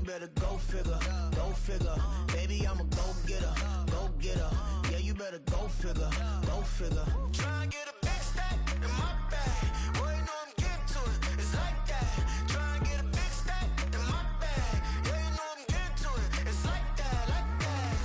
better go figure, go figure. Baby, I'm a go-getter, go-getter. Yeah, you better go figure, go figure. Try and get a big stack in my bag. Boy, you know I'm getting to it, it's like that. Try and get a big stack in my bag. Yeah, you know I'm getting to it, it's like that, like that.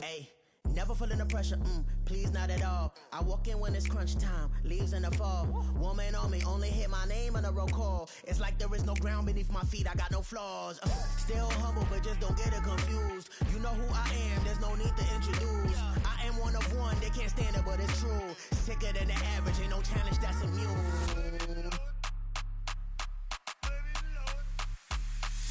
Hey, never feeling the pressure, please not at all. I walk in when it's crunch time, leaves in the fall. Woman on me, only hit my name on a roll call. It's like there is no ground beneath my feet, I got no flaws. Still humble, but just don't get it confused. You know who I am, there's no need to introduce. I am one of one, they can't stand it, but it's true. Sicker than the average, ain't no challenge that's immune.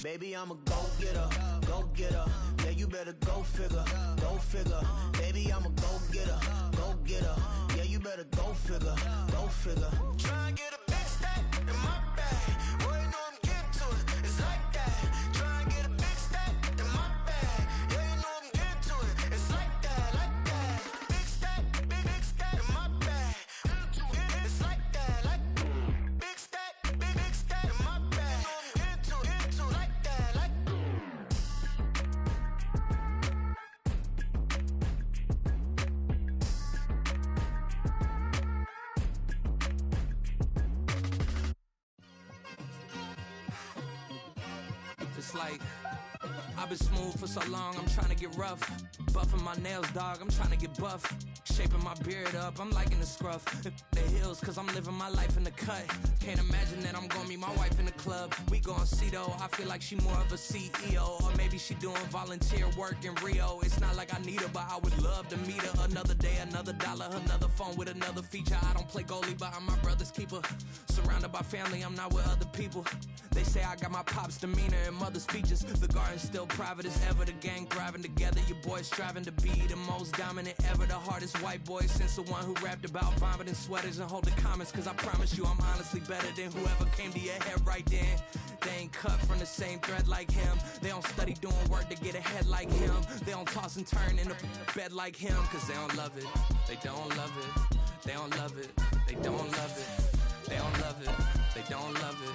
Baby, I'm a go-getter, go-getter. Yeah, you better go figure, go figure. Baby, I'm a go-getter, go-getter. Yeah, you better go figure, go figure. Try and get a big stack in my bag. Boy, you know I'm getting to it, it's like that. Try and get a big stack in my bag. Yeah, you know I'm getting to it, it's like that, like that. Big stack in my bag. It's like that, like big stack in my bag. You know I'm getting to it, like that, like. It's like I've been smooth for so long, I'm trying to get rough. Buffing my nails, dog, I'm trying to get buff. Shaping my beard up, I'm liking the scruff. The hills, cause I'm living my life in the cut. Can't imagine that I'm gonna meet my wife in the club. We gon' see though, I feel like she more of a CEO. Or maybe she doing volunteer work in Rio. It's not like I need her, but I would love to meet her. Another day, another dollar, another phone with another feature. I don't play goalie, but I'm my brother's keeper. Surrounded by family, I'm not with other people. They say I got my pop's demeanor and mother's features. The garden's still private as ever, the gang thriving together. Your boys striving to be the most dominant ever. The hardest white boy since the one who rapped about vomiting sweaters and holding comments. Cause I promise you I'm honestly better than whoever came to your head right then. They ain't cut from the same thread like him. They don't study doing work to get ahead like him. They don't toss and turn in the bed like him. Cause they don't love it, they don't love it. They don't love it, they don't love it. They don't love it, they don't love it.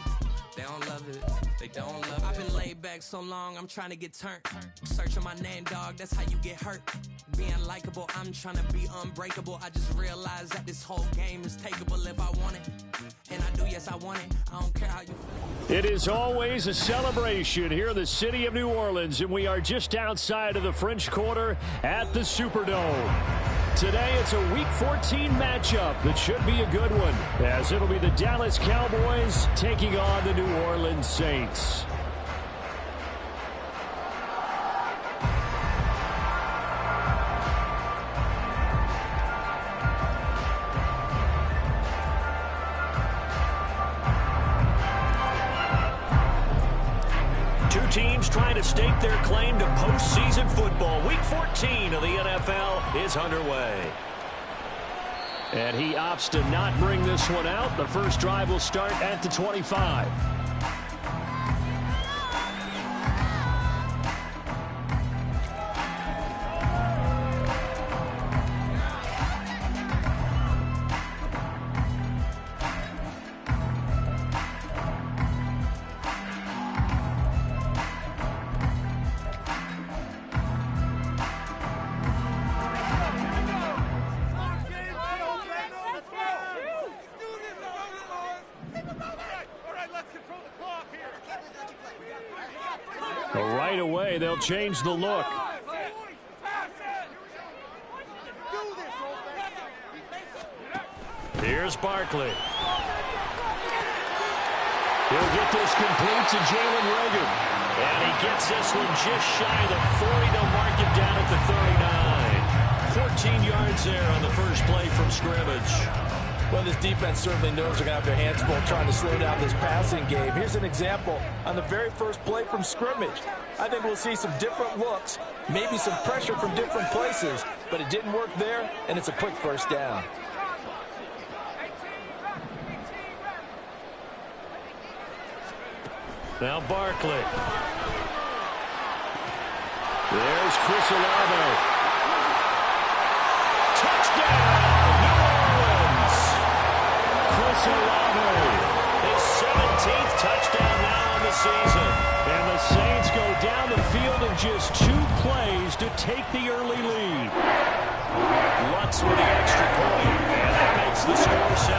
They don't love it, they don't love it. I've been laid back so long, I'm trying to get turned. Searching my name, dog, that's how you get hurt. Being likable, I'm trying to be unbreakable. I just realized that this whole game is takeable if I want it. And I do, yes, I want it. I don't care how you feel. It is always a celebration here in the city of New Orleans, and we are just outside of the French Quarter at the Superdome. Today, it's a Week 14 matchup that should be a good one, as it'll be the Dallas Cowboys taking on the New Orleans Saints. Two teams trying to stake their claim to postseason football. Week 14 of the NFL is underway. And he opts to not bring this one out. The first drive will start at the 25. Right away, they'll change the look. Here's Barkley. He'll get this complete to Jalen Reagor. And he gets this one just shy of the 40. They'll mark it down at the 39. 14 yards there on the first play from scrimmage. Well, this defense certainly knows they're going to have their hands full trying to slow down this passing game. Here's an example on the very first play from scrimmage. I think we'll see some different looks, maybe some pressure from different places, but it didn't work there, and it's a quick first down. Now Barkley. There's Chris Olave. Touchdown, New Orleans. Chris Olave, his just 2 plays to take the early lead. Lutz with the extra point, and that makes the score 7-0.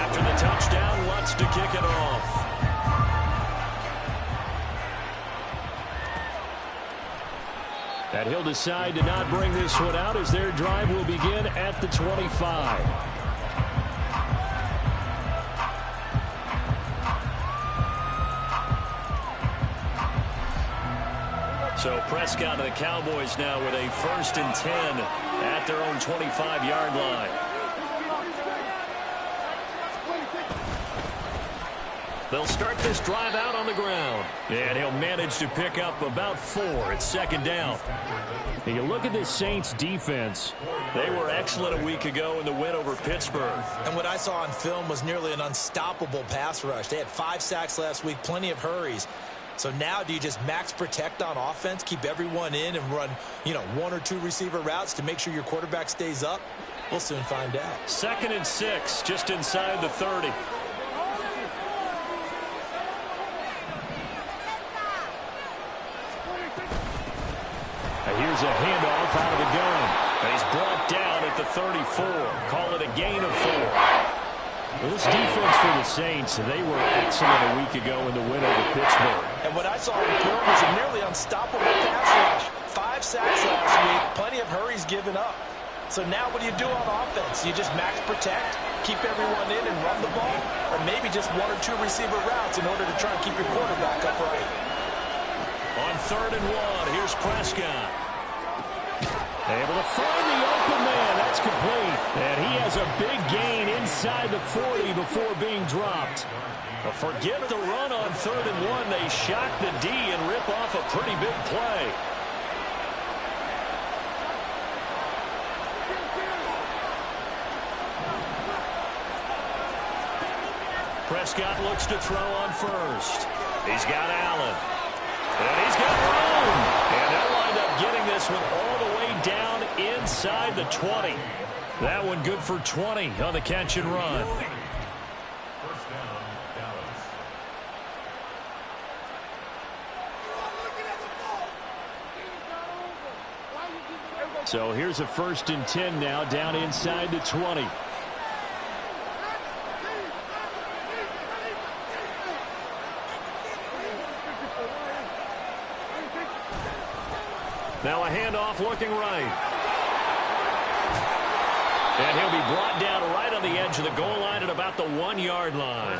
After the touchdown, Lutz to kick it off. And he'll decide to not bring this one out as their drive will begin at the 25. So Prescott and the Cowboys now with a 1st and 10 at their own 25-yard line. They'll start this drive out on the ground. And he'll manage to pick up about 4. It's 2nd down. And you look at this Saints defense. They were excellent a week ago in the win over Pittsburgh. And what I saw on film was nearly an unstoppable pass rush. They had 5 sacks last week, plenty of hurries. So now do you just max protect on offense, keep everyone in and run, 1 or 2 receiver routes to make sure your quarterback stays up? We'll soon find out. 2nd and 6, just inside the 30. Here's a handoff out of the gun. And he's brought down at the 34. Call it a gain of 4. Well, this defense for the Saints, they were excellent a week ago in the win over Pittsburgh. And what I saw in film was a nearly unstoppable pass rush. 5 sacks last week, plenty of hurries given up. So now what do you do on offense? You just max protect, keep everyone in and run the ball? Or maybe just 1 or 2 receiver routes in order to try and keep your quarterback upright? On 3rd and 1, here's Prescott. Able to find the open man. That's complete. And he has a big gain inside the 40 before being dropped. But forget the run on 3rd and 1. They shock the D and rip off a pretty big play. Prescott looks to throw on 1st. He's got Allen. And he's got room. And they'll wind up getting this one all the way down inside the 20. That one good for 20 on the catch and run. So here's a 1st and 10 now down inside the 20. Now a handoff looking right. And he'll be brought down right on the edge of the goal line at about the 1-yard line.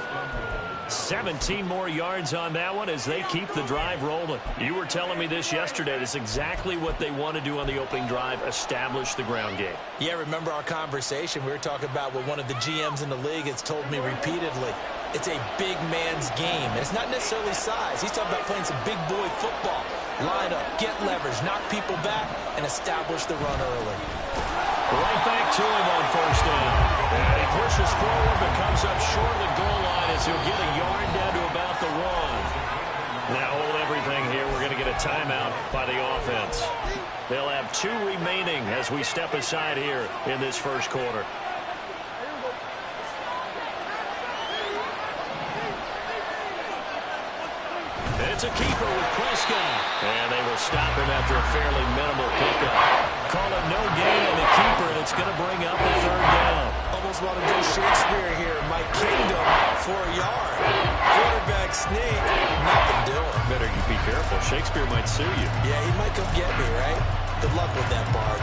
17 more yards on that one as they keep the drive rolling. You were telling me this yesterday. This is exactly what they want to do on the opening drive, establish the ground game. Yeah, remember our conversation? We were talking about what one of the GMs in the league has told me repeatedly. It's a big man's game. And it's not necessarily size. He's talking about playing some big boy football. Line up, get leverage, knock people back, and establish the run early. Right back to him on 1st down. And he pushes forward but comes up short of the goal line as he'll get a yard down to about the 1. Now hold everything here. We're going to get a timeout by the offense. They'll have 2 remaining as we step aside here in this 1st quarter. It's a keeper with Prescott. And they will stop him after a fairly minimal pickup. Call it no gain on the keeper, and it's going to bring up the 3rd down. Almost want to go Shakespeare here. My kingdom for a yard. Quarterback sneak. Nothing doing. Better be careful. Shakespeare might sue you. Yeah, he might come get me, right? Good luck with that, Bard.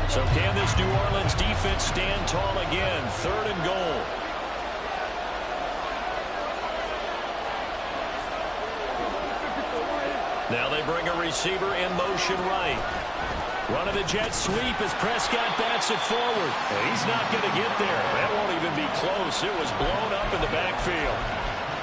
So can this New Orleans defense stand tall again? 3rd and goal. Now they bring a receiver in motion right. Running the jet sweep as Prescott bats it forward. And he's not going to get there. That won't even be close. It was blown up in the backfield.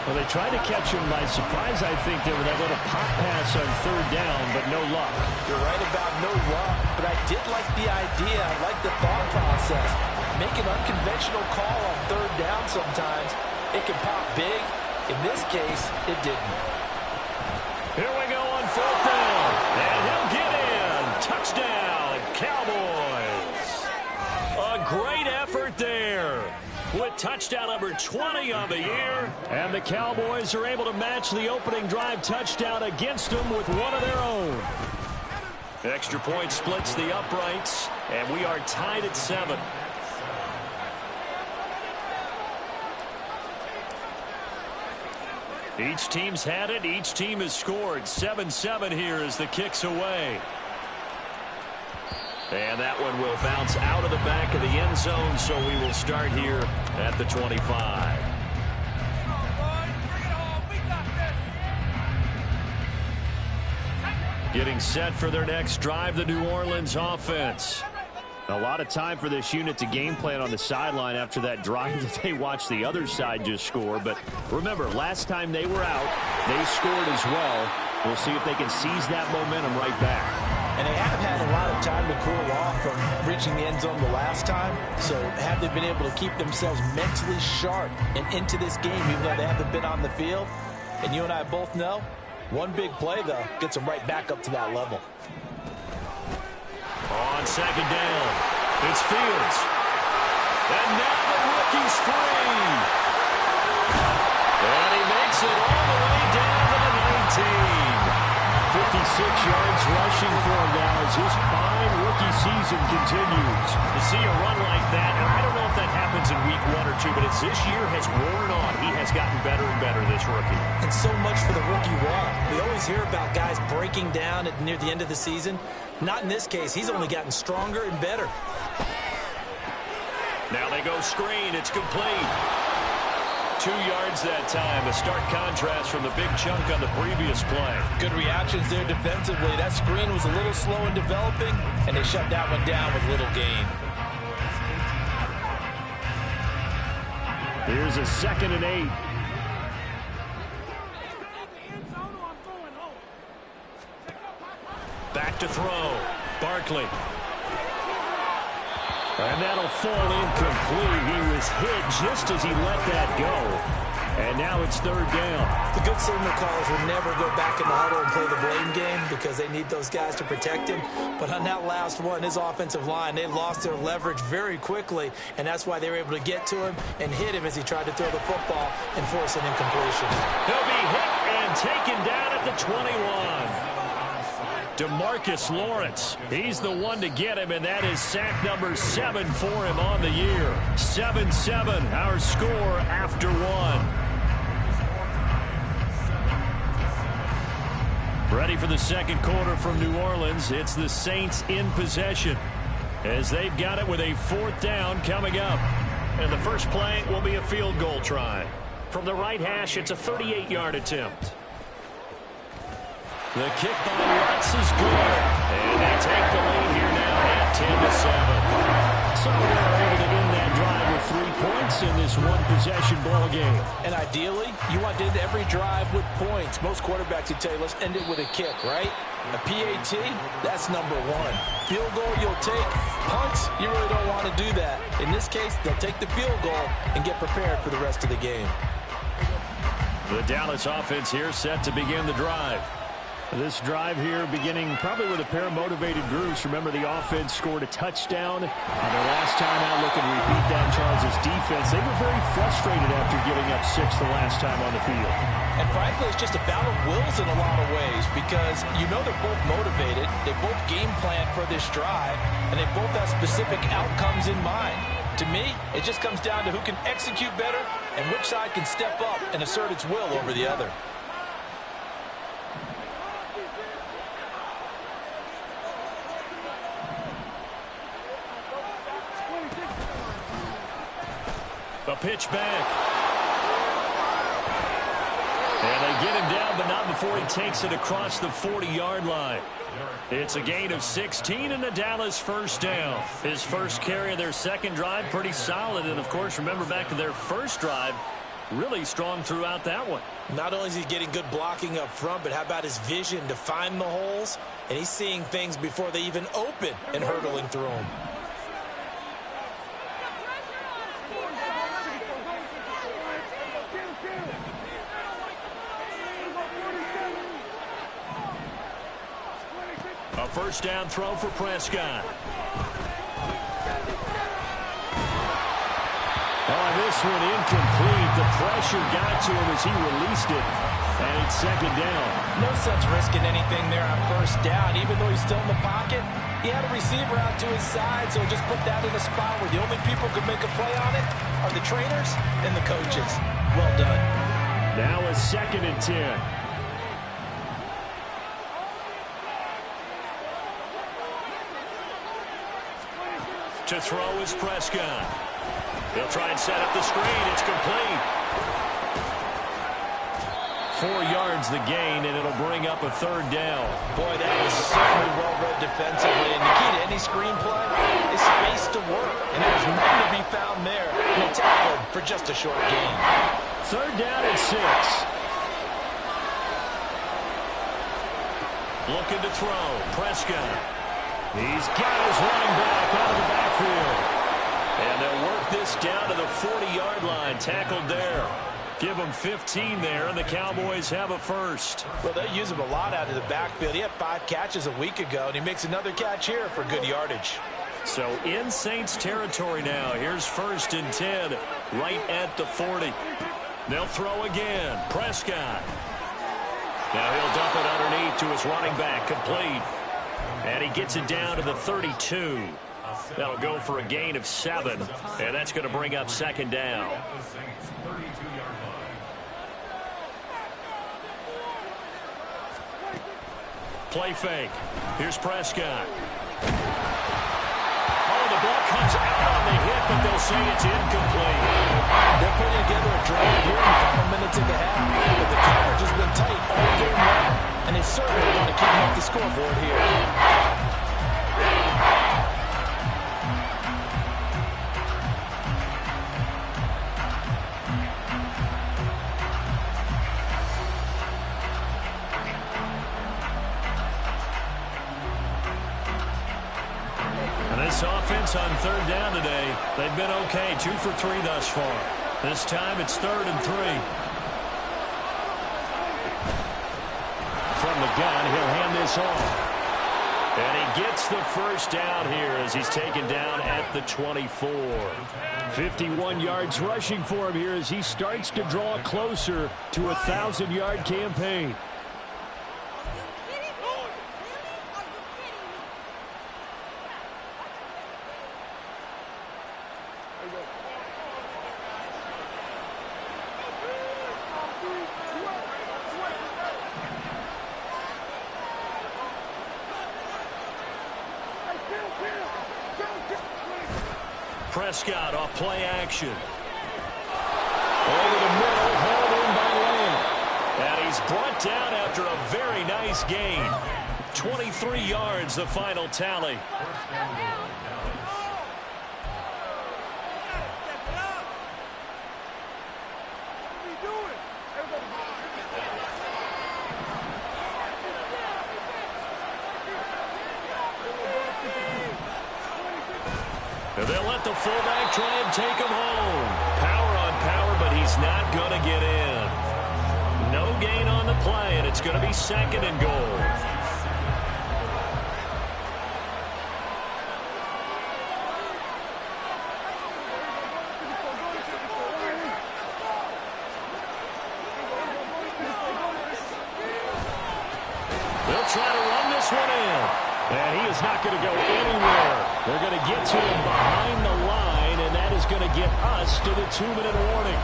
Well, they tried to catch him by surprise, I think, there with that little pop pass on 3rd down, but no luck. You're right about no luck, but I did like the idea. I like the thought process. Make an unconventional call on 3rd down sometimes. It can pop big. In this case, it didn't. Here we go on 4th down. And he'll get in. Touchdown, Cowboys. A great effort with touchdown number 20 on the year. And the Cowboys are able to match the opening drive touchdown against them with one of their own. Extra point splits the uprights, and we are tied at 7. Each team's had it. Each team has scored. 7-7 here as the kick's away. And that one will bounce out of the back of the end zone, so we will start here at the 25. Getting set for their next drive, the New Orleans offense. A lot of time for this unit to game plan on the sideline after that drive that they watched the other side just score. But remember, last time they were out, they scored as well. We'll see if they can seize that momentum right back. And they have had a lot of time to cool off from reaching the end zone the last time. So have they been able to keep themselves mentally sharp and into this game, even though they haven't been on the field? And you and I both know, one big play, though, gets them right back up to that level. On second down, it's Fields. And now the rookie's free. And he makes it all the way down to the 19. 56 yards rushing for him now as his fine rookie season continues. To see a run like that, and I don't know if that happens in week 1 or 2, but as this year has worn on, he has gotten better and better, this rookie. And so much for the rookie wall. We always hear about guys breaking down near the end of the season. Not in this case. He's only gotten stronger and better. Now they go screen. It's complete. 2 yards that time. A stark contrast from the big chunk on the previous play. Good reactions there defensively. That screen was a little slow in developing, and they shut that one down with little gain. Here's a 2nd and 8. Back to throw. Barkley. And that'll fall incomplete. He was hit just as he let that go. And now it's 3rd down. The good signal callers will never go back in the huddle and play the blame game because they need those guys to protect him. But on that last one, his offensive line, they lost their leverage very quickly, and that's why they were able to get to him and hit him as he tried to throw the football and force an incompletion. He'll be hit and taken down at the 21. DeMarcus Lawrence, he's the one to get him, and that is sack number 7 for him on the year. 7-7, our score after 1. Ready for the second quarter from New Orleans. It's the Saints in possession as they've got it with a 4th down coming up. And the first play will be a field goal try. From the right hash, it's a 38-yard attempt. The kick by Lutz is good. And they take the lead here now at 10-7. So they're able to end that drive with 3 points in this one-possession ball game. And ideally, you want to end every drive with points. Most quarterbacks would tell you, let's end it with a kick, right? A PAT, that's number 1. Field goal you'll take. Punts, you really don't want to do that. In this case, they'll take the field goal and get prepared for the rest of the game. The Dallas offense here set to begin the drive. This drive here beginning probably with a pair of motivated groups. Remember, the offense scored a touchdown on their last time out. Looking to repeat that in Charles' defense. They were very frustrated after giving up 6 the last time on the field. And frankly, it's just a battle of wills in a lot of ways because you know they're both motivated. They both game plan for this drive, and they both have specific outcomes in mind. To me, it just comes down to who can execute better and which side can step up and assert its will over the other. A pitch back. And they get him down, but not before he takes it across the 40-yard line. It's a gain of 16 and the Dallas first down. His first carry of their second drive, pretty solid. And, of course, remember back to their first drive, really strong throughout that one. Not only is he getting good blocking up front, but how about his vision to find the holes? And he's seeing things before they even open and hurdling through them. A first down throw for Prescott. Oh, this this one incomplete. The pressure got to him as he released it. And it's second down. No sense risking anything there on first down. Even though he's still in the pocket, he had a receiver out to his side, so just put that in a spot where the only people who can make a play on it are the trainers and the coaches. Well done. Now a 2nd and 10. To throw is Prescott. He'll try and set up the screen. It's complete. 4 yards the gain, and it'll bring up a 3rd down. Boy, that was certainly well-read defensively. And the key to any screenplay is space to work. And there's none to be found there. And a tackle for just a short gain. 3rd down and 6. Looking to throw. Prescott. He's got his running back out of the backfield. And they'll work this down to the 40-yard line. Tackled there. Give him 15 there, and the Cowboys have a first. Well, they use him a lot out of the backfield. He had 5 catches a week ago, and he makes another catch here for good yardage. So in Saints territory now. Here's 1st and 10, right at the 40. They'll throw again. Prescott. Now he'll dump it underneath to his running back, complete. And he gets it down to the 32. That'll go for a gain of 7, and that's going to bring up 2nd down. Play fake. Here's Prescott. Oh, the ball comes out on the hit, but they'll say it's incomplete. They're putting together a drive here in the final minutes of the half. But the coverage has been tight all game long, and they certainly want to keep up the scoreboard here. This offense on 3rd down today, they've been okay. 2 for 3 thus far. This time it's 3rd and 3. From the gun, he'll hand this off. And he gets the first down here as he's taken down at the 24. 51 yards rushing for him here as he starts to draw closer to a 1,000-yard campaign. Prescott off play action. Over the middle, hauled in by Lamb. And he's brought down after a very nice gain. 23 yards, the final tally. And they'll let the fullback try and take him home. Power on power, but he's not going to get in. No gain on the play, and it's going to be 2nd and goal. They'll try to run this one in. And he is not going to go anywhere. They're going to get to him behind the line, and that is going to get us to the 2-minute warning.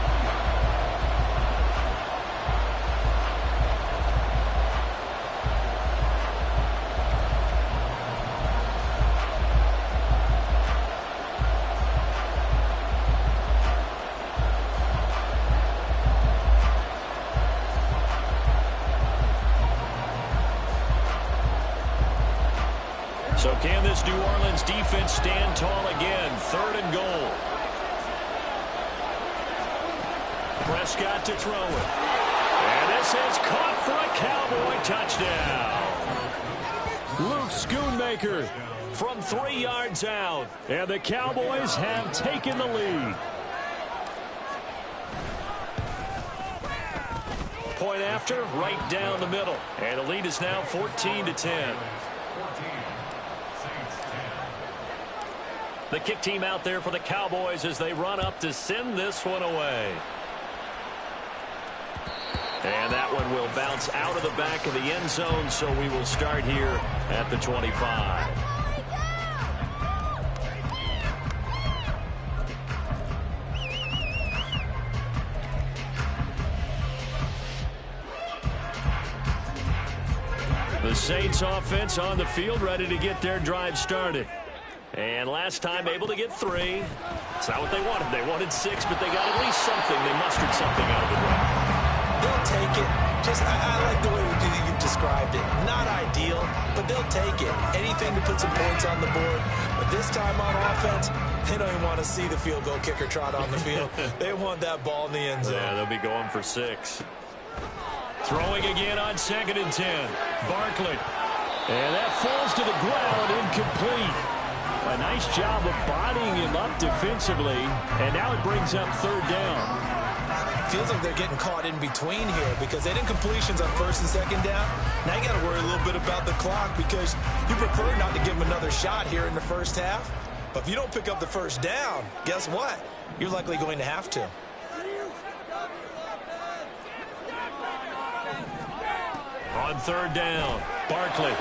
So can this New Orleans defense stand tall again? 3rd and goal. Prescott to throw it. And this is caught for a Cowboy touchdown. Luke Schoonmaker from 3 yards out. And the Cowboys have taken the lead. Point after, right down the middle. And the lead is now 14-10. The kick team out there for the Cowboys as they run up to send this one away. And that one will bounce out of the back of the end zone, so we will start here at the 25. The Saints offense on the field, ready to get their drive started. And last time able to get 3. It's not what they wanted. They wanted 6, but they got at least something. They mustered something out of the drive. They'll take it. I like the way you've described it. Not ideal, but they'll take it. Anything to put some points on the board. But this time on offense, they don't even want to see the field goal kicker trot on the field. They want that ball in the end zone. Yeah, they'll be going for 6. Throwing again on 2nd and 10. Barkley. And that falls to the ground, incomplete. A nice job of bodying him up defensively. And now it brings up 3rd down. Feels like they're getting caught in between here because they didn't completions on 1st and 2nd down. Now you got to worry a little bit about the clock because you prefer not to give them another shot here in the first half. But if you don't pick up the 1st down, guess what? You're likely going to have to. On 3rd down, Barkley.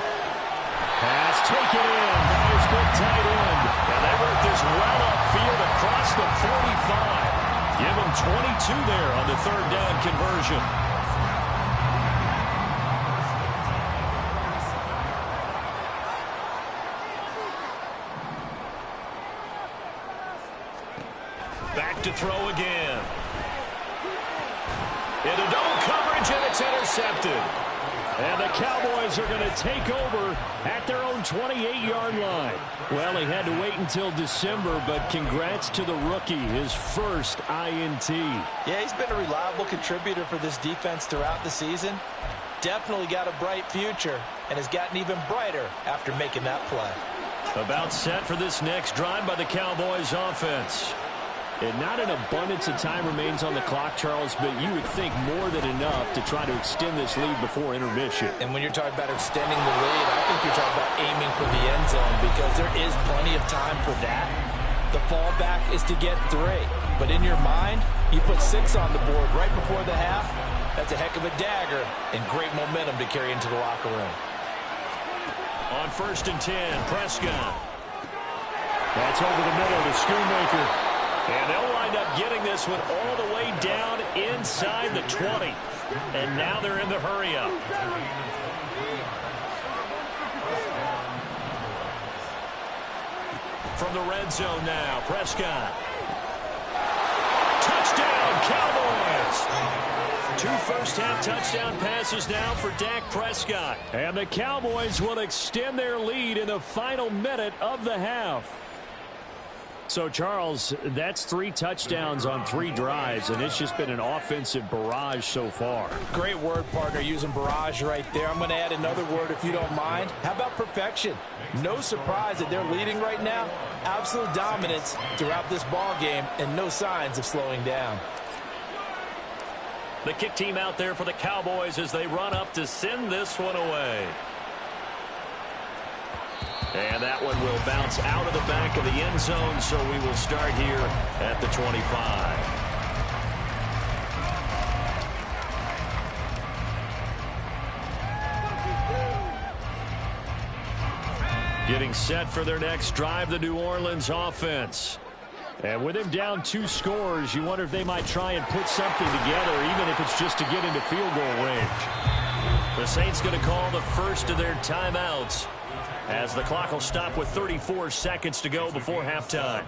Pass taken in by his big tight end. And they work this well upfield across the 45. Give him 22 there on the 3rd down conversion. Back to throw again. Into double coverage, and it's intercepted. And the Cowboys are going to take over at their own 28-yard line. Well, he had to wait until December, but congrats to the rookie, his first INT. Yeah, he's been a reliable contributor for this defense throughout the season. Definitely got a bright future and has gotten even brighter after making that play. About set for this next drive by the Cowboys offense. And not an abundance of time remains on the clock, Charles, but you would think more than enough to try to extend this lead before intermission. And when you're talking about extending the lead, I think you're talking about aiming for the end zone because there is plenty of time for that. The fallback is to get 3. But in your mind, you put 6 on the board right before the half. That's a heck of a dagger and great momentum to carry into the locker room. On 1st and 10, Prescott. That's over the middle to Schoonmaker. And they'll wind up getting this one all the way down inside the 20. And now they're in the hurry-up. From the red zone now, Prescott. Touchdown, Cowboys! 2 first-half touchdown passes now for Dak Prescott. And the Cowboys will extend their lead in the final minute of the half. So, Charles, that's 3 touchdowns on 3 drives, and it's just been an offensive barrage so far. Great word, partner, using barrage right there. I'm going to add another word if you don't mind. How about perfection? No surprise that they're leading right now. Absolute dominance throughout this ball game and no signs of slowing down. The kick team out there for the Cowboys as they run up to send this one away. And that one will bounce out of the back of the end zone, so we will start here at the 25. Getting set for their next drive, the New Orleans offense. And with him down 2 scores, you wonder if they might try and put something together, even if it's just to get into field goal range. The Saints going to call the first of their timeouts, as the clock will stop with 34 seconds to go before halftime.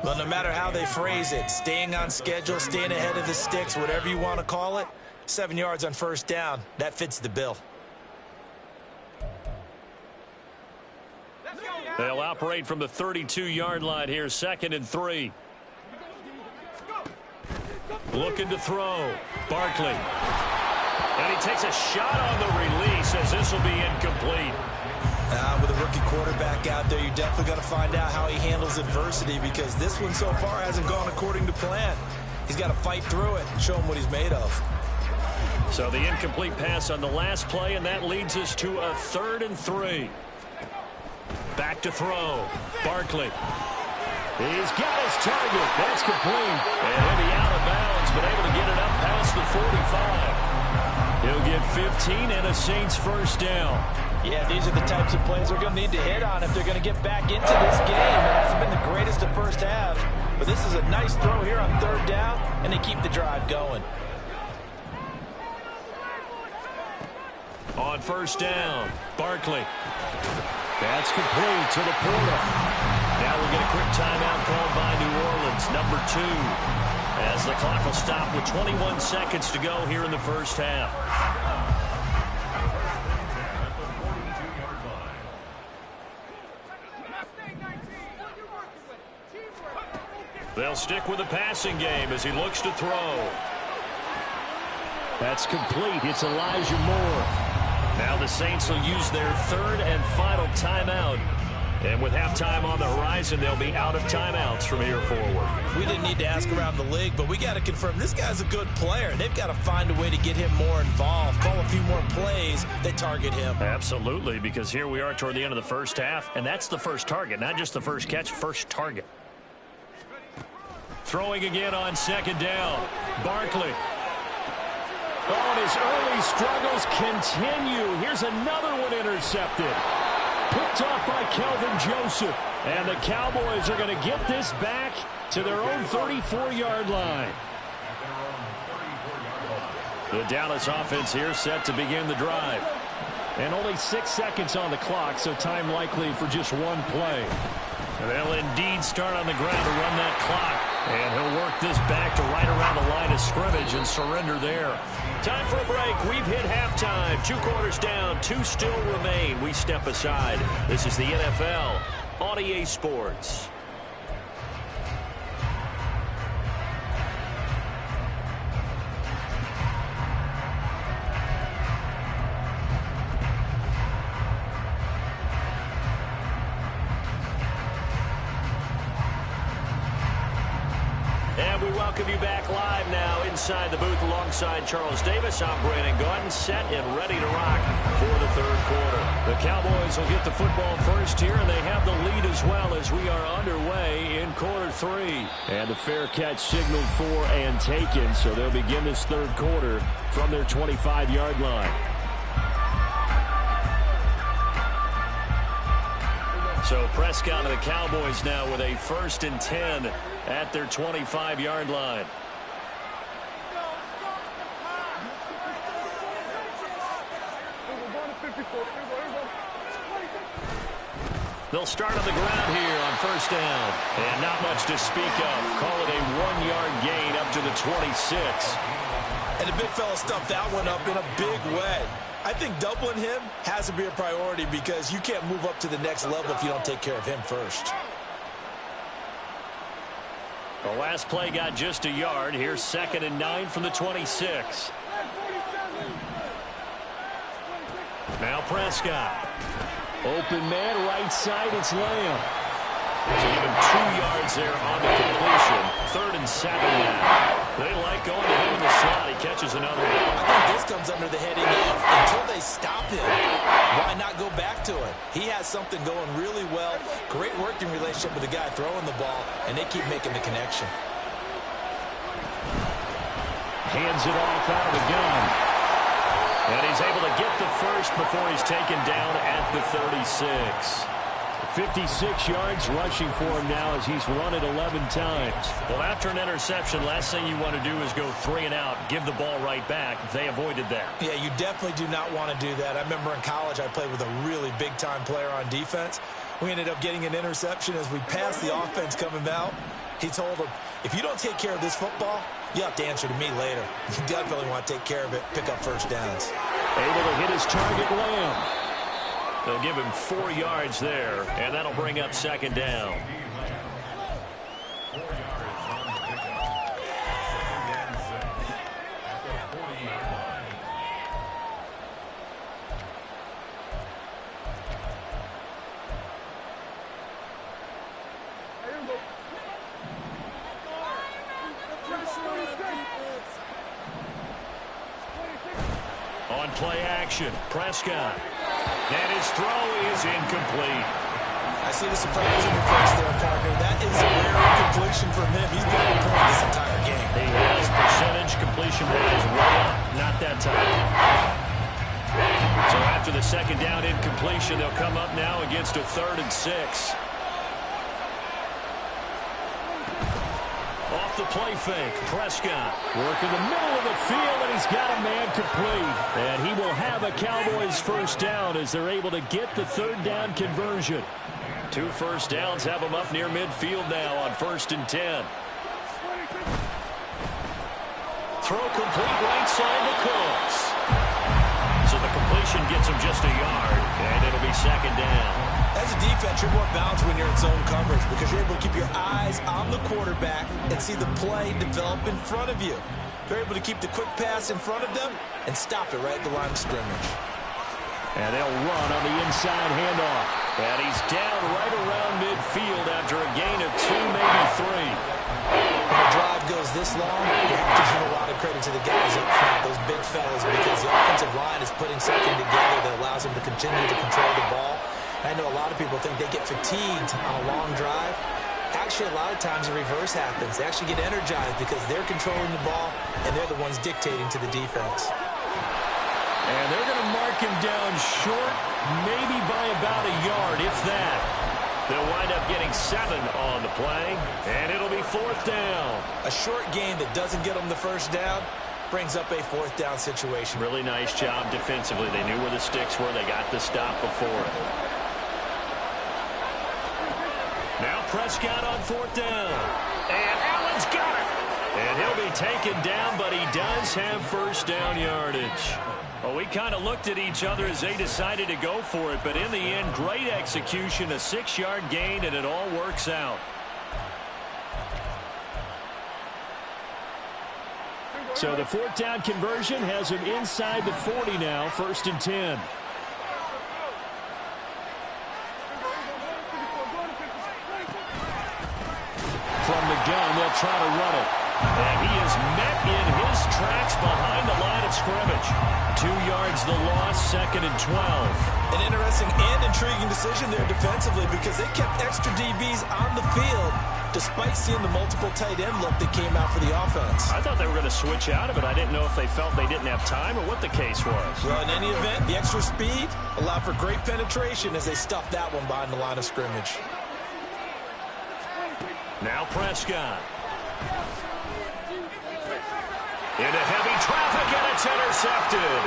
Well, no matter how they phrase it, staying on schedule, staying ahead of the sticks, whatever you want to call it, 7 yards on 1st down, that fits the bill. They'll operate from the 32-yard line here, 2nd and 3. Looking to throw. Barkley. And he takes a shot on the release as this will be incomplete. With a rookie quarterback out there, you definitely got to find out how he handles adversity because this one so far hasn't gone according to plan. He's got to fight through it and show him what he's made of. So the incomplete pass on the last play, and that leads us to a 3rd and 3. Back to throw. Barkley. He's got his target. That's complete. And he'll be out of bounds, but able to get it up past the 45. He'll get 15 and a Saints first down. Yeah, these are the types of plays they're going to need to hit on if they're going to get back into this game. It hasn't been the greatest of first halves, but this is a nice throw here on third down, and they keep the drive going. On first down, Barkley. That's complete to the Porter. Now we'll get a quick timeout called by New Orleans, number 2. As the clock will stop with 21 seconds to go here in the first half. They'll stick with the passing game as he looks to throw. That's complete. It's Elijah Moore. Now the Saints will use their third and final timeout. And with halftime on the horizon, they'll be out of timeouts from here forward. We didn't need to ask around the league, but we got to confirm this guy's a good player. They've got to find a way to get him more involved, call a few more plays that target him. Absolutely, because here we are toward the end of the first half, and that's the first target, not just the first catch, first target. Throwing again on second down. Barkley. Oh, and his early struggles continue. Here's another one intercepted. Picked off by Kelvin Joseph. And the Cowboys are going to get this back to their own 34-yard line. The Dallas offense here set to begin the drive. And only 6 seconds on the clock, so time likely for just one play. And they'll indeed start on the ground to run that clock. And he'll work this back to right around the line of scrimmage and surrender there. Time for a break. We've hit halftime. 2 quarters down. 2 still remain. We step aside. This is the NFL on EA Sports. And we welcome you back live now inside the booth alongside Charles Davis. I'm Brandon Gordon, set and ready to rock for the third quarter. The Cowboys will get the football first here, and they have the lead as well as we are underway in quarter 3. And the fair catch signaled for and taken, so they'll begin this third quarter from their 25-yard line. So Prescott and the Cowboys now with a 1st and 10 at their 25-yard line. They'll start on the ground here on first down. And not much to speak of. Call it a 1-yard gain up to the 26. And the big fella stuffed that one up in a big way. I think doubling him has to be a priority because you can't move up to the next level if you don't take care of him first. The last play got just a yard. Here's 2nd and 9 from the 26. Now Prescott. Open man, right side, it's Lamb. So give him 2 yards there on the completion. 3rd and 7 now. They like going to him in the slot. He catches another one. I think this comes under the heading of until they stop him, why not go back to him? He has something going really well. Great working relationship with the guy throwing the ball, and they keep making the connection. Hands it off out of the gun. And he's able to get the first before he's taken down at the 36. 56 yards rushing for him now as he's run it 11 times. Well, after an interception, last thing you want to do is go 3 and out, give the ball right back. They avoided that. Yeah, you definitely do not want to do that. I remember in college I played with a really big-time player on defense. We ended up getting an interception as we passed the offense coming out. He told him, if you don't take care of this football, you have to answer to me later. You definitely want to take care of it, pick up first downs. Able to hit his target, Lamb. They'll give him 4 yards there, and that'll bring up 2nd down. On play action, Prescott. And his throw is incomplete. I see the surprise in your face there, partner. That is a rare completion from him. He's been on point this entire game. He has percentage completion-wise way up. Not that time. So after the second down incompletion, they'll come up now against a 3rd and 6. Off the play fake, Prescott working the middle of the field, and he's got a man complete. And he will have a Cowboys first down as they're able to get the 3rd down conversion. 2 first downs have them up near midfield now on 1st and 10. Throw complete right side to Cooks. So the completion gets him just a yard, and it'll be 2nd down. As a defense, you're more balanced when you're in zone coverage because you're able to keep your eyes on the quarterback and see the play develop in front of you. They're able to keep the quick pass in front of them and stop it right at the line of scrimmage. And they'll run on the inside handoff. And he's down right around midfield after a gain of 2, maybe 3. When a drive goes this long, you have to give a lot of credit to the guys up front, those big fellas, because the offensive line is putting something together that allows them to continue to control the ball. I know a lot of people think they get fatigued on a long drive. Actually, a lot of times the reverse happens. They actually get energized because they're controlling the ball, and they're the ones dictating to the defense. And they're going to mark him down short, maybe by about a yard, if that. They'll wind up getting 7 on the play, and it'll be 4th down. A short gain that doesn't get them the first down brings up a 4th down situation. Really nice job defensively. They knew where the sticks were. They got the stop before it. Now Prescott on 4th down. And Allen's got it. And he'll be taken down, but he does have first down yardage. Well, we kind of looked at each other as they decided to go for it, but in the end, great execution, a 6-yard gain, and it all works out. So the 4th down conversion has him inside the 40 now, 1st and 10. From the gun, they'll try to run it. And he is met in his tracks behind the line of scrimmage. 2 yards the loss, 2nd and 12. An interesting and intriguing decision there defensively because they kept extra DBs on the field despite seeing the multiple tight end look that came out for the offense. I thought they were going to switch out of it. I didn't know if they felt they didn't have time or what the case was. Well, in any event, the extra speed allowed for great penetration as they stuffed that one behind the line of scrimmage. Now Prescott. Into heavy traffic, and it's intercepted.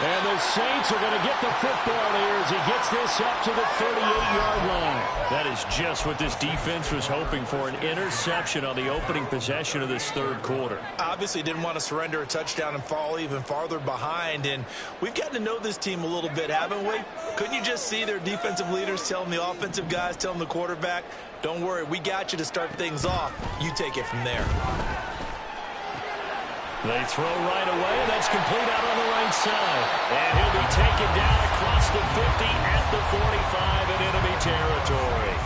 And the Saints are going to get the football here as he gets this up to the 38-yard line. That is just what this defense was hoping for, an interception on the opening possession of this 3rd quarter. Obviously didn't want to surrender a touchdown and fall even farther behind, and we've gotten to know this team a little bit, haven't we? Couldn't you just see their defensive leaders telling the offensive guys, telling the quarterback, don't worry, we got you to start things off. You take it from there. They throw right away, and that's complete out on the right side. And he'll be taken down across the 50 at the 45 in enemy territory.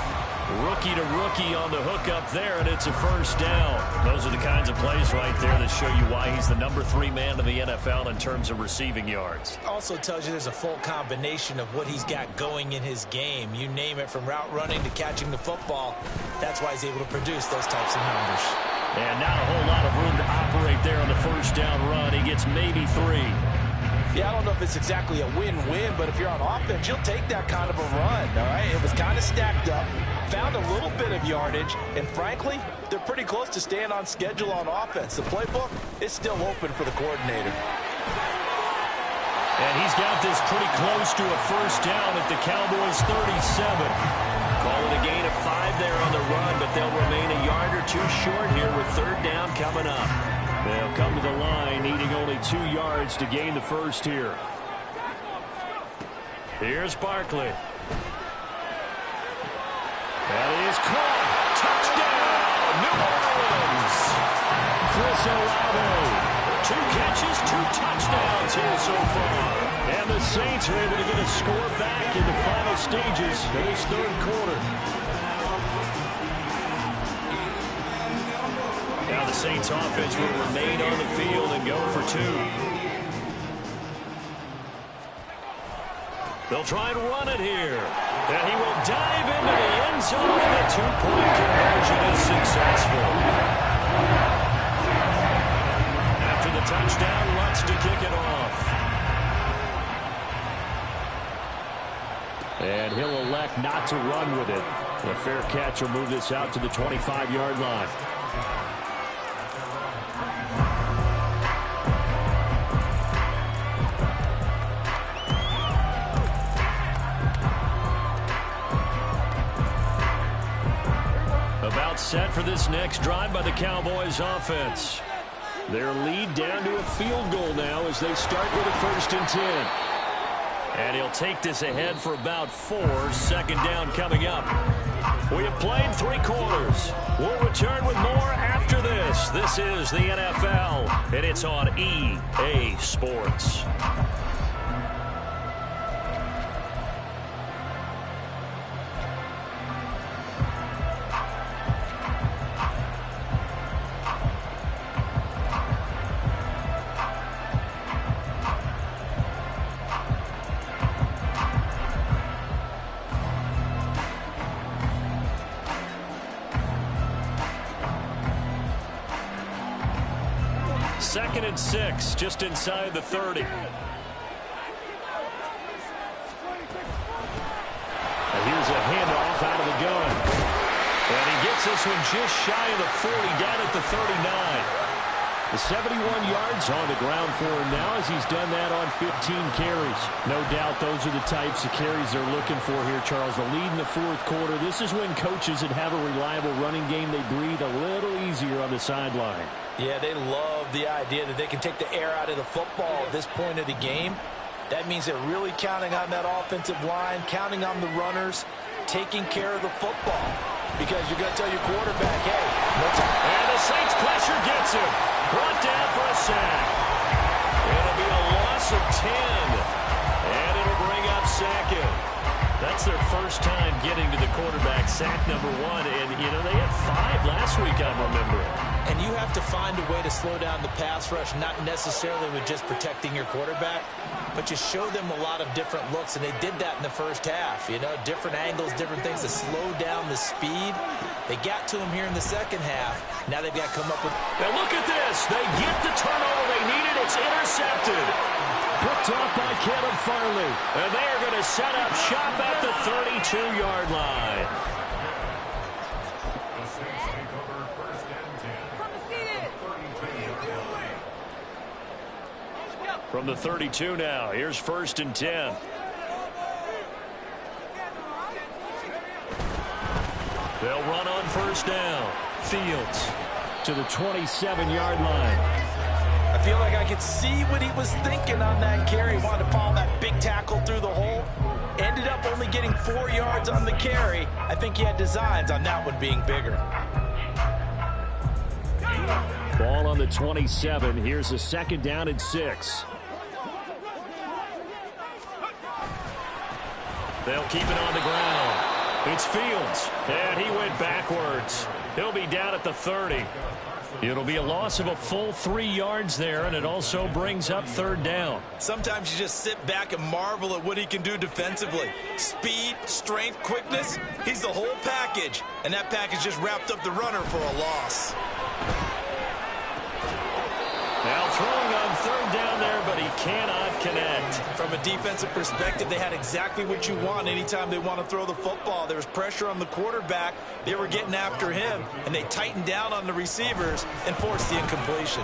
Rookie to rookie on the hook up there, and it's a first down. Those are the kinds of plays right there that show you why he's the number 3 man in the NFL in terms of receiving yards. Also tells you there's a full combination of what he's got going in his game. You name it, from route running to catching the football. That's why he's able to produce those types of numbers. And not a whole lot of room to operate there on the first down run. He gets maybe 3. Yeah, I don't know if it's exactly a win-win, but if you're on offense, you'll take that kind of a run, all right? It was kind of stacked up, found a little bit of yardage, and frankly, they're pretty close to staying on schedule on offense. The playbook is still open for the coordinator. And he's got this pretty close to a first down at the Cowboys' 37. Call it a gain of 5 there on the run, but they'll remain a yard or 2 short here with 3rd down coming up. They'll come to the line needing only 2 yards to gain the first here. Here's Barkley. That is caught. Touchdown, New Orleans. Chris Olave. 2 catches, 2 touchdowns here so far. And the Saints are able to get a score back in the final stages of this 3rd quarter. Now the Saints offense will remain on the field and go for 2. They'll try and run it here. And he will dive into the end zone, and the two-point conversion is successful. After the touchdown, Lutz to kick it off. And he'll elect not to run with it. A fair catch will move this out to the 25-yard line. About set for this next drive by the Cowboys offense. Their lead down to a field goal now as they start with a 1st and 10. And he'll take this ahead for about 4. Second down coming up. We have played 3 quarters. We'll return with more after this. This is the NFL, and it's on EA Sports. Second and 6, just inside the 30. And here's a handoff out of the gun. And he gets this one just shy of the 40, down at the 39. The 71 yards on the ground for him now as he's done that on 15 carries. No doubt those are the types of carries they're looking for here, Charles. The lead in the 4th quarter. This is when coaches that have a reliable running game, they breathe a little easier on the sideline. Yeah, they love the idea that they can take the air out of the football at this point of the game. That means they're really counting on that offensive line, counting on the runners, taking care of the football. Because you're going to tell your quarterback, hey, and the Saints pressure gets him. Brought down for a sack. It'll be a loss of 10. And it'll bring up second. That's their first time getting to the quarterback, sack number 1. And, you know, they had 5 last week, I'm remembering. And you have to find a way to slow down the pass rush, not necessarily with just protecting your quarterback, but you show them a lot of different looks, and they did that in the first half. You know, different angles, different things to slow down the speed. They got to him here in the second half. Now they've got to come up with... Now look at this. They get the turnover they needed. It's intercepted. Picked off by Caleb Farley. And they are going to set up shop at the 32-yard line. From the 32 now, here's 1st and 10. They'll run on 1st down. Fields to the 27-yard line. I feel like I could see what he was thinking on that carry. He wanted to follow that big tackle through the hole. Ended up only getting 4 yards on the carry. I think he had designs on that one being bigger. Ball on the 27. Here's a 2nd down and 6. They'll keep it on the ground. It's Fields, and he went backwards. He'll be down at the 30. It'll be a loss of a full 3 yards there, and it also brings up 3rd down. Sometimes you just sit back and marvel at what he can do defensively. Speed, strength, quickness, he's the whole package, and that package just wrapped up the runner for a loss. Now throwing on 3rd down there, but he cannot connect. From a defensive perspective, they had exactly what you want anytime they want to throw the football. There was pressure on the quarterback. They were getting after him, and they tightened down on the receivers and forced the incompletion.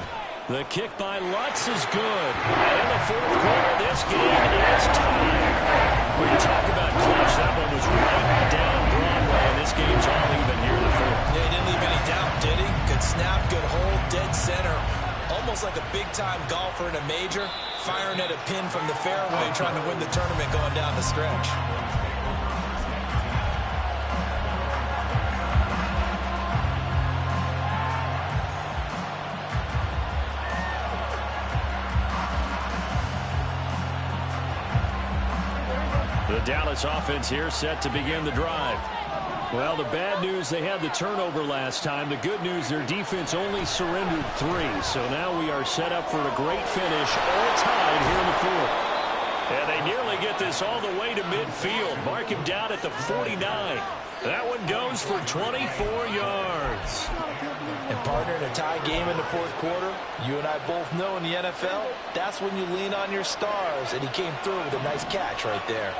The kick by Lutz is good. And in the 4th quarter, this game is tied. When you talk about clutch, that one was right down Broadway, and this game's all even here in the 4th. Yeah, he didn't leave any doubt, did he? Good snap, good hold, dead center. Almost like a big-time golfer in a major, firing at a pin from the fairway, trying to win the tournament going down the stretch. The Dallas offense here set to begin the drive. Well, the bad news, they had the turnover last time. The good news, their defense only surrendered 3. So now we are set up for a great finish, all tied here in the 4th. And they nearly get this all the way to midfield. Mark him down at the 49. That one goes for 24 yards. And partner, in a tie game in the fourth quarter, you and I both know in the NFL, that's when you lean on your stars. And he came through with a nice catch right there.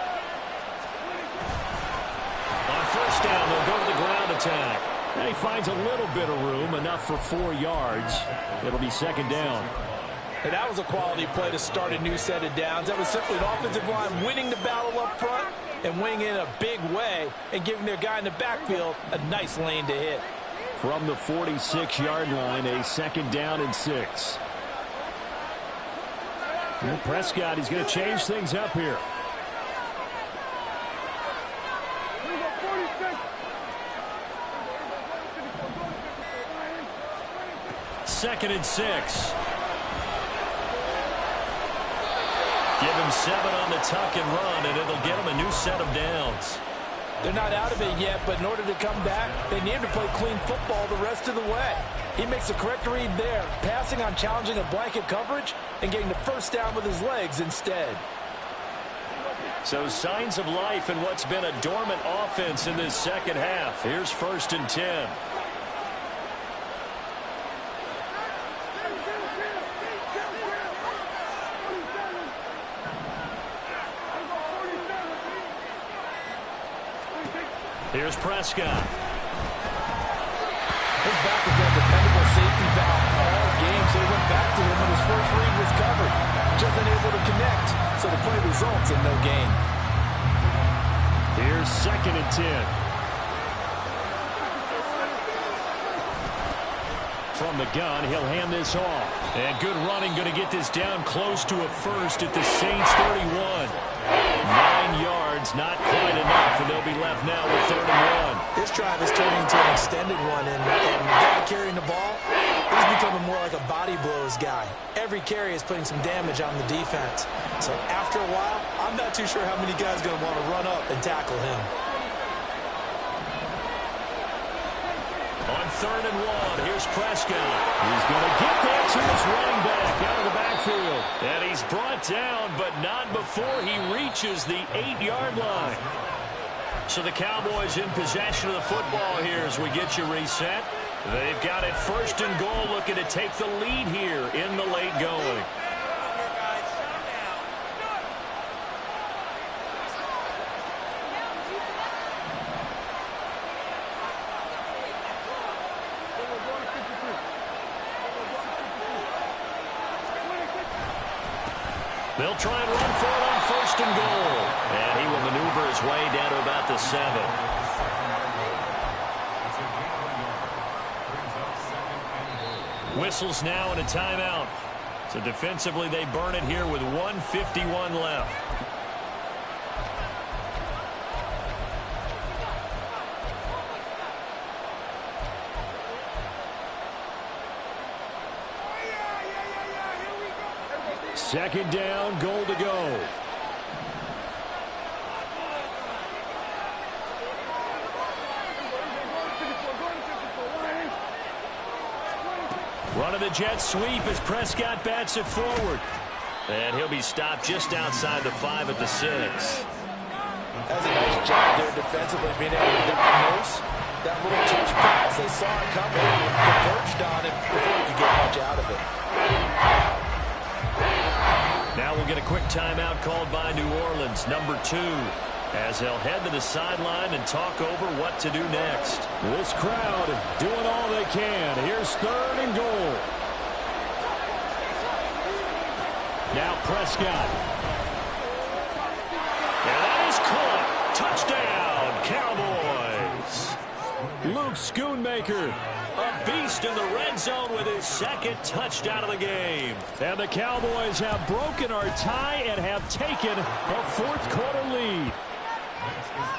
On first down, they'll go to the ground attack. And he finds a little bit of room, enough for 4 yards. It'll be second down. And that was a quality play to start a new set of downs. That was simply an offensive line winning the battle up front and winning in a big way and giving their guy in the backfield a nice lane to hit. From the 46-yard line, a second down and 6. And Prescott, he's going to change things up here. Second and 6. Give him 7 on the tuck and run, and it'll get him a new set of downs. They're not out of it yet, but in order to come back, they need to play clean football the rest of the way. He makes the correct read there, passing on challenging a blanket coverage and getting the first down with his legs instead. So signs of life in what's been a dormant offense in this second half. Here's first and 10. Here's Prescott. His back has been a dependable safety valve all game, so he went back to him when his first read was covered. Just unable to connect, so the play results in no gain. Here's second and 10. From the gun, he'll hand this off. And good running, going to get this down close to a first at the Saints 31. 9 yards, not quite enough, and they'll be left now with 3rd and 1. This drive is turning into an extended one, and the guy carrying the ball, he's becoming more like a body blows guy. Every carry is putting some damage on the defense. So after a while, I'm not too sure how many guys are going to want to run up and tackle him. On 3rd and 1, here's Prescott. He's going to get that to his running back out of the backfield. And he's brought down, but not before he reaches the 8-yard line. So the Cowboys in possession of the football here as we get you reset. They've got it 1st and goal, looking to take the lead here in the late going. They'll try and run for it on 1st and goal. And he will maneuver his way down to about the 7. Whistles now and a timeout. So defensively they burn it here with 1:51 left. Second down, goal to go. Running the jet sweep as Prescott bats it forward. And he'll be stopped just outside the 5 at the 6. That's a nice job there defensively, being able to diagnose that little touch pass. They saw it coming, converged on it before he could get much out of it. Now we'll get a quick timeout called by New Orleans, number 2, as they'll head to the sideline and talk over what to do next. This crowd doing all they can. Here's 3rd and goal. Now Prescott. And that is caught. Touchdown, Cowboys. Luke Schoonmaker, a beast in the red zone with his 2nd touchdown of the game. And the Cowboys have broken our tie and have taken a 4th quarter lead.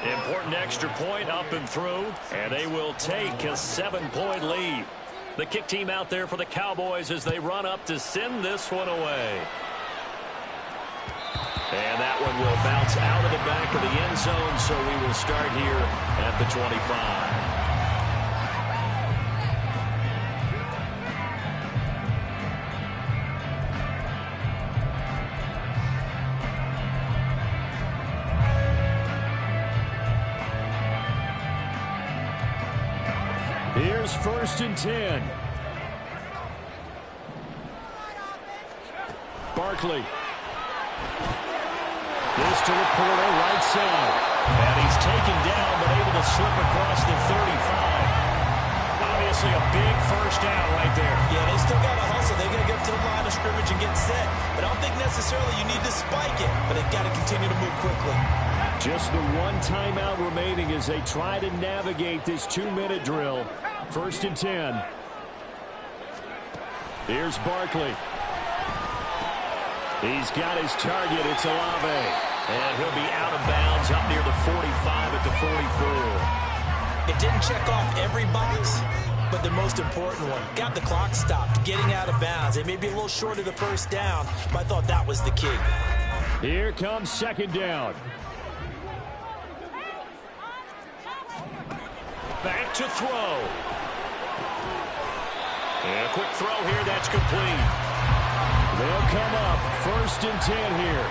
Important extra point up and through, and they will take a 7-point lead. The kick team out there for the Cowboys as they run up to send this one away. And that one will bounce out of the back of the end zone, so we will start here at the 25. Here's 1st and 10. Barkley. This to Laporta, right side. And he's taken down, but able to slip across the 35. Obviously a big first down right there. Yeah, they still got to hustle. They're going to get to the line of scrimmage and get set. But I don't think necessarily you need to spike it. But they've got to continue to move quickly. Just the one timeout remaining as they try to navigate this 2-minute drill. 1st and 10. Here's Barkley. He's got his target. It's Olave. And he'll be out of bounds up near the 45 at the 44. It didn't check off every box, but the most important one. Got the clock stopped, getting out of bounds. They may be a little short of the first down, but I thought that was the key. Here comes 2nd down. Back to throw. And a quick throw here, that's complete. They'll come up 1st and 10 here.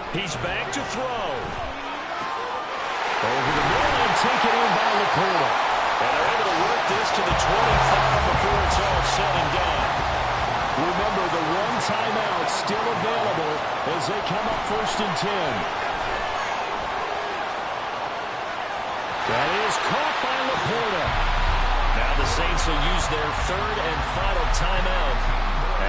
He's back to throw. Over the middle and taken in by Laporta. And they're able to work this to the 25 before it's all said and done. Remember, the one timeout still available as they come up 1st and 10. That is caught by Laporta. Now the Saints will use their 3rd and final timeout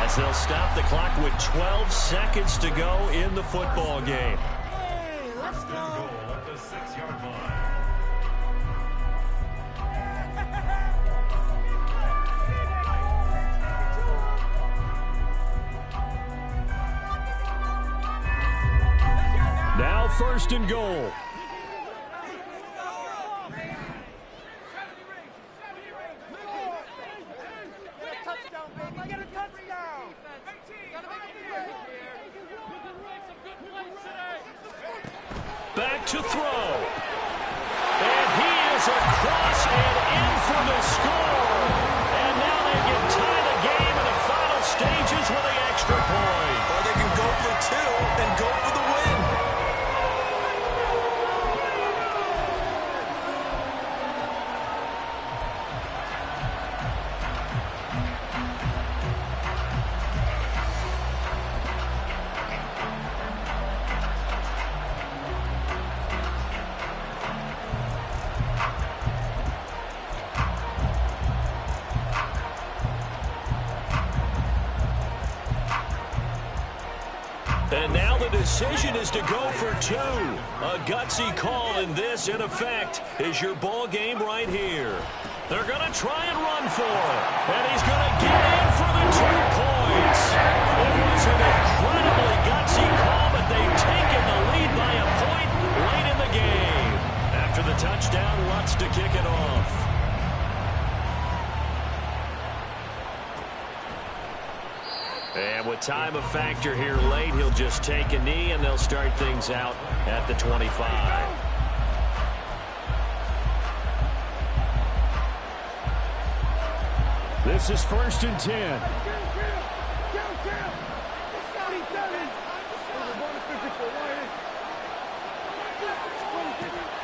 as they'll stop the clock with 12 seconds to go in the football game. Hey, let's go. At the 6-yard line. Now 1st and goal. Back to throw. And he is across and in for the score. And now they can tie the game in the final stages with the extra point. Or they can go for 2 and go for the win. And now the decision is to go for 2. A gutsy call, and this, in effect, is your ball game right here. They're going to try and run for it. And he's going to get in for the 2 points. It was an incredibly gutsy call, but they've taken the lead by a point late in the game. After the touchdown, Lutz to kick it off. And with time a factor here late, he'll just take a knee, and they'll start things out at the 25. This is 1st and 10.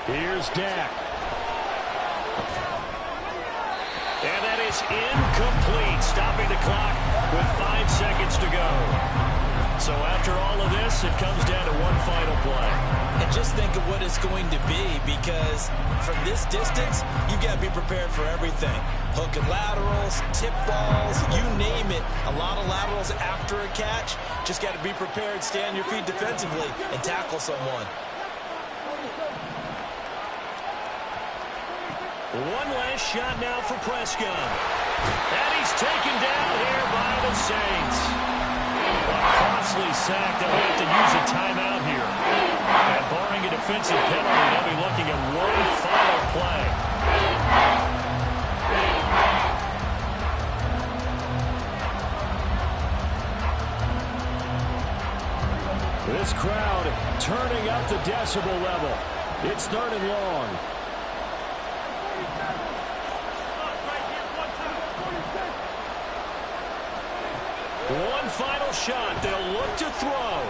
Here's Dak. And that is incomplete, stopping the clock with 5 seconds to go. So after all of this, it comes down to one final play. And just think of what it's going to be, because from this distance, you've got to be prepared for everything. Hook and laterals, tip balls, you name it. A lot of laterals after a catch. Just got to be prepared, stay on your feet defensively, and tackle someone. One last shot now for Prescott. And he's taken down here by the Saints. A costly sack. They'll have to use a timeout here. And barring a defensive penalty, they'll be looking at one final play. This crowd turning up the decibel level. It's 3rd and long. One final shot. They'll look to throw.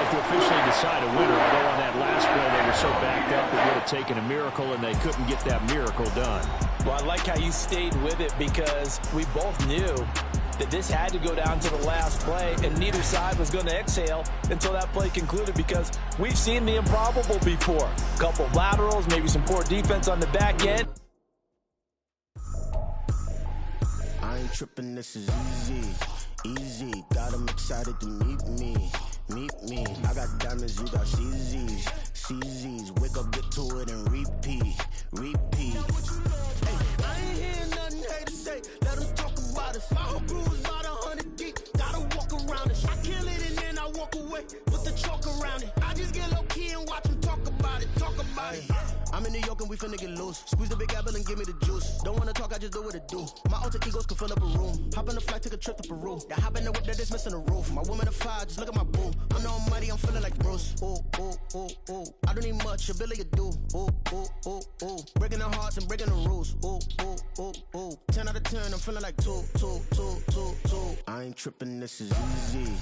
have to officially decide a winner, although on that last play they were so backed up it would have taken a miracle, and they couldn't get that miracle done. Well, I like how you stayed with it because we both knew that this had to go down to the last play, and neither side was going to exhale until that play concluded because we've seen the improbable before. A couple of laterals, maybe some poor defense on the back end. I ain't tripping, this is easy, easy. Got 'em excited to meet me, meet me. I got diamonds, you got CZs, CZs. Wake up, get to it, and repeat, repeat. Hey, I ain't hearing nothing haters say. Let them talk about us. My whole crew is about 100 deep. Gotta walk around it. I kill it and then I walk away with the chalk around it. I just get low key and watch them talk about it, talk about it. I'm in New York and we finna get loose. Squeeze the big apple and give me the juice. Don't wanna talk, I just do what it do. My alter egos can fill up a room. Hop on the flight, take a trip to Peru. The hop in the whip that is missing the roof. My woman a fire, just look at my boo. I'm no money, I'm feeling like Bruce. Ooh, ooh, ooh, ooh. I don't need much, ability to do. Ooh, ooh, ooh, ooh. Breaking the hearts and breaking the rules. Ooh, ooh, ooh, ooh. 10 out of 10, I'm feeling like 2, 2, 2, 2, 2. I ain't tripping, this is easy.